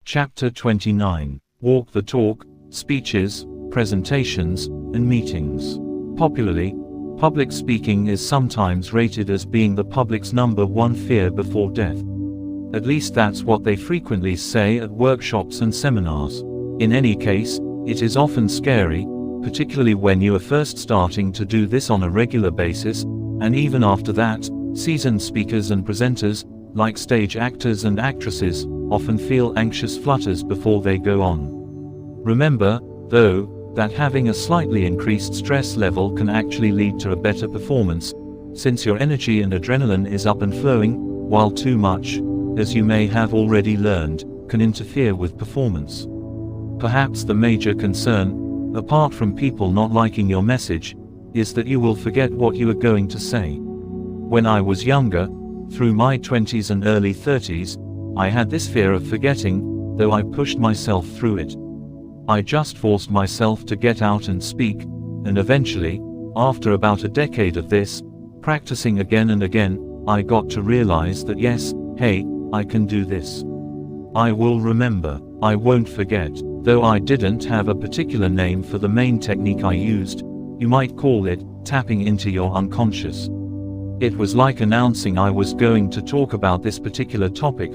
Chapter 29. Walk the Talk, Speeches, Presentations, and Meetings. Popularly, public speaking is sometimes rated as being the public's number one fear before death. At least that's what they frequently say at workshops and seminars. In any case, it is often scary, particularly when you are first starting to do this on a regular basis, and even after that, seasoned speakers and presenters, like stage actors and actresses, often feel anxious flutters before they go on. Remember, though, that having a slightly increased stress level can actually lead to a better performance, since your energy and adrenaline is up and flowing, while too much, as you may have already learned, can interfere with performance. Perhaps the major concern, apart from people not liking your message, is that you will forget what you are going to say. When I was younger, through my 20s and early 30s, I had this fear of forgetting, though I pushed myself through it. I just forced myself to get out and speak, and eventually, after about a decade of this, practicing again and again, I got to realize that yes, hey, I can do this. I will remember, I won't forget. Though I didn't have a particular name for the main technique I used, you might call it tapping into your unconscious. It was like announcing I was going to talk about this particular topic,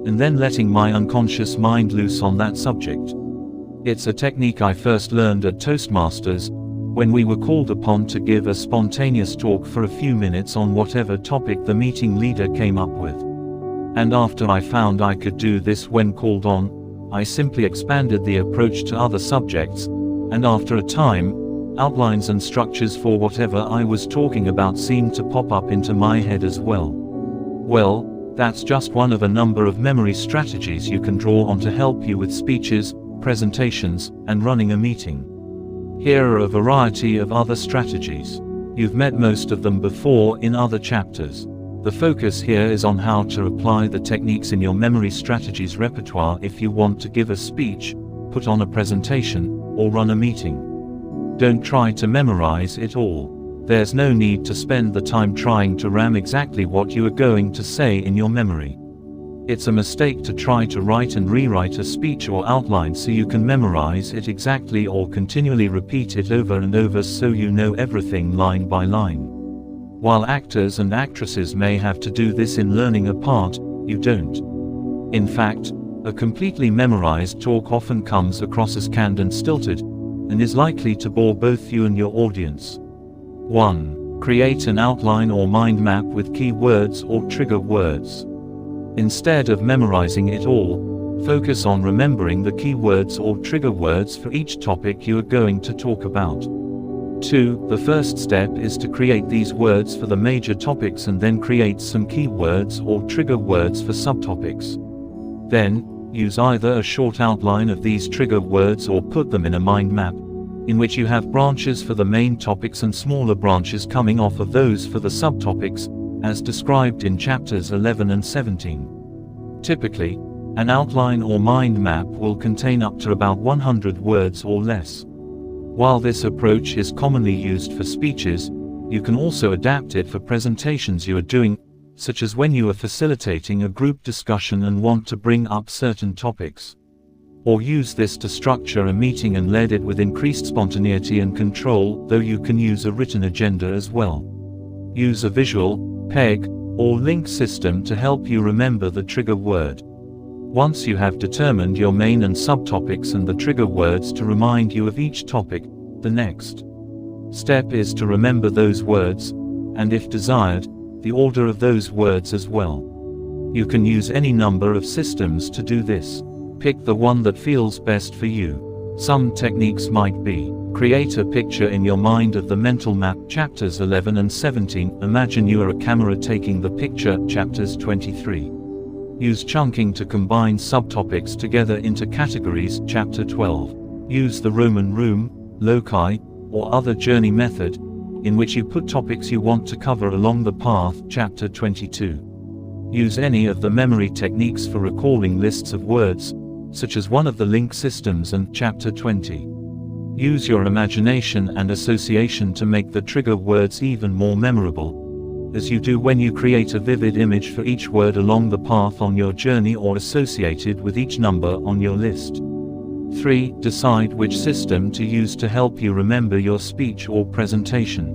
and then letting my unconscious mind loose on that subject. It's a technique I first learned at Toastmasters, when we were called upon to give a spontaneous talk for a few minutes on whatever topic the meeting leader came up with. And after I found I could do this when called on, I simply expanded the approach to other subjects, and after a time, outlines and structures for whatever I was talking about seemed to pop up into my head as well. Well, that's just one of a number of memory strategies you can draw on to help you with speeches, presentations, and running a meeting. Here are a variety of other strategies. You've met most of them before in other chapters. The focus here is on how to apply the techniques in your memory strategies repertoire if you want to give a speech, put on a presentation, or run a meeting. Don't try to memorize it all. There's no need to spend the time trying to ram exactly what you are going to say in your memory. It's a mistake to try to write and rewrite a speech or outline so you can memorize it exactly or continually repeat it over and over so you know everything line by line. While actors and actresses may have to do this in learning a part, you don't. In fact, a completely memorized talk often comes across as canned and stilted, and is likely to bore both you and your audience. 1. Create an outline or mind map with key words or trigger words. Instead of memorizing it all, focus on remembering the key words or trigger words for each topic you are going to talk about. 2. The first step is to create these words for the major topics and then create some key words or trigger words for subtopics. Then, use either a short outline of these trigger words or put them in a mind map, in which you have branches for the main topics and smaller branches coming off of those for the subtopics, as described in chapters 11 and 17. Typically, an outline or mind map will contain up to about 100 words or less. While this approach is commonly used for speeches, you can also adapt it for presentations you are doing, such as when you are facilitating a group discussion and want to bring up certain topics. Or use this to structure a meeting and lead it with increased spontaneity and control, though you can use a written agenda as well. Use a visual, peg, or link system to help you remember the trigger word. Once you have determined your main and subtopics and the trigger words to remind you of each topic, the next step is to remember those words, and if desired, the order of those words as well. You can use any number of systems to do this. Pick the one that feels best for you. Some techniques might be: create a picture in your mind of the mental map, chapters 11 and 17. Imagine you are a camera taking the picture, chapters 23. Use chunking to combine subtopics together into categories, chapter 12. Use the Roman room, loci, or other journey method, in which you put topics you want to cover along the path, chapter 22. Use any of the memory techniques for recalling lists of words, such as one of the link systems and chapter 20. Use your imagination and association to make the trigger words even more memorable, as you do when you create a vivid image for each word along the path on your journey or associated with each number on your list. 3. Decide which system to use to help you remember your speech or presentation.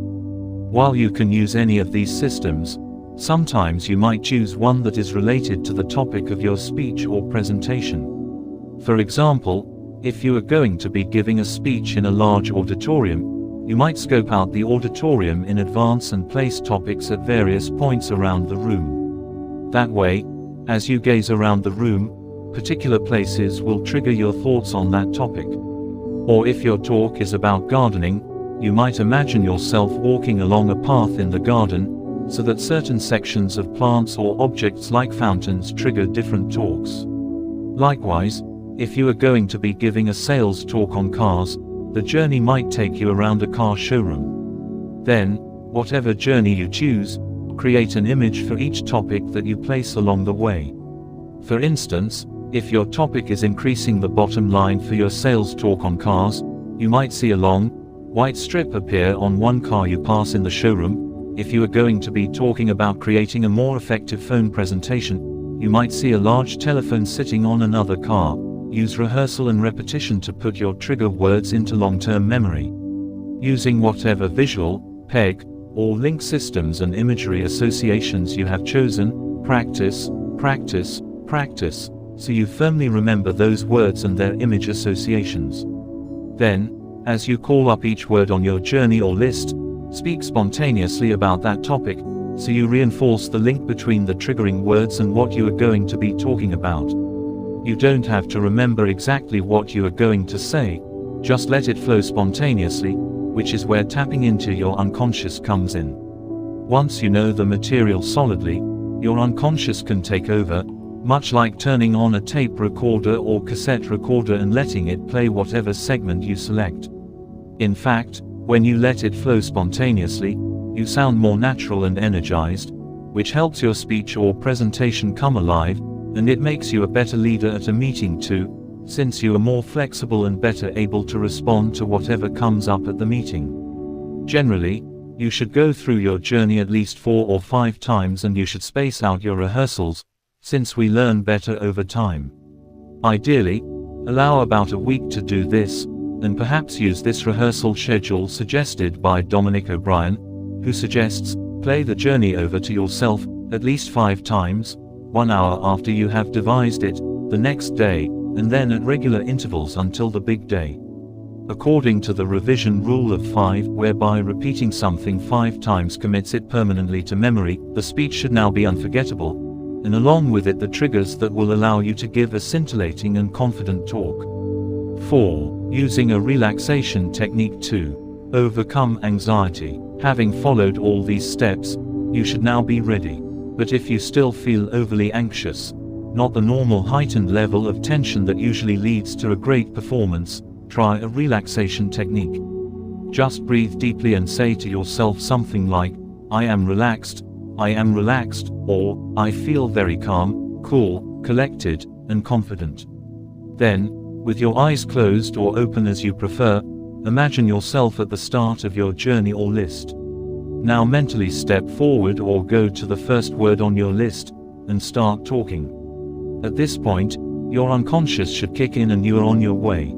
While you can use any of these systems, sometimes you might choose one that is related to the topic of your speech or presentation. For example, if you are going to be giving a speech in a large auditorium, you might scope out the auditorium in advance and place topics at various points around the room. That way, as you gaze around the room, particular places will trigger your thoughts on that topic. Or if your talk is about gardening, you might imagine yourself walking along a path in the garden, so that certain sections of plants or objects like fountains trigger different talks. Likewise, if you are going to be giving a sales talk on cars, the journey might take you around a car showroom. Then, whatever journey you choose, create an image for each topic that you place along the way. For instance, if your topic is increasing the bottom line for your sales talk on cars, you might see a long, white strip appear on one car you pass in the showroom. If you are going to be talking about creating a more effective phone presentation, you might see a large telephone sitting on another car. Use rehearsal and repetition to put your trigger words into long-term memory. Using whatever visual, peg, or link systems and imagery associations you have chosen, practice, practice, practice, so you firmly remember those words and their image associations. Then, as you call up each word on your journey or list, speak spontaneously about that topic, so you reinforce the link between the triggering words and what you are going to be talking about. You don't have to remember exactly what you are going to say, just let it flow spontaneously, which is where tapping into your unconscious comes in. Once you know the material solidly, your unconscious can take over, much like turning on a tape recorder or cassette recorder and letting it play whatever segment you select. In fact, when you let it flow spontaneously, you sound more natural and energized, which helps your speech or presentation come alive, and it makes you a better leader at a meeting too, since you are more flexible and better able to respond to whatever comes up at the meeting. Generally, you should go through your journey at least 4 or 5 times, and you should space out your rehearsals, since we learn better over time. Ideally, allow about a week to do this, and perhaps use this rehearsal schedule suggested by Dominic O'Brien, who suggests, play the journey over to yourself, at least 5 times, 1 hour after you have devised it, the next day, and then at regular intervals until the big day. According to the revision rule of 5, whereby repeating something 5 times commits it permanently to memory, the speech should now be unforgettable, and along with it the triggers that will allow you to give a scintillating and confident talk. 4. Using a relaxation technique to overcome anxiety. Having followed all these steps, you should now be ready. But if you still feel overly anxious, not the normal heightened level of tension that usually leads to a great performance, try a relaxation technique. Just breathe deeply and say to yourself something like, I am relaxed, or I feel very calm, cool, collected, and confident. Then, with your eyes closed or open as you prefer, imagine yourself at the start of your journey or list. Now mentally step forward or go to the first word on your list, and start talking. At this point, your unconscious should kick in and you are on your way.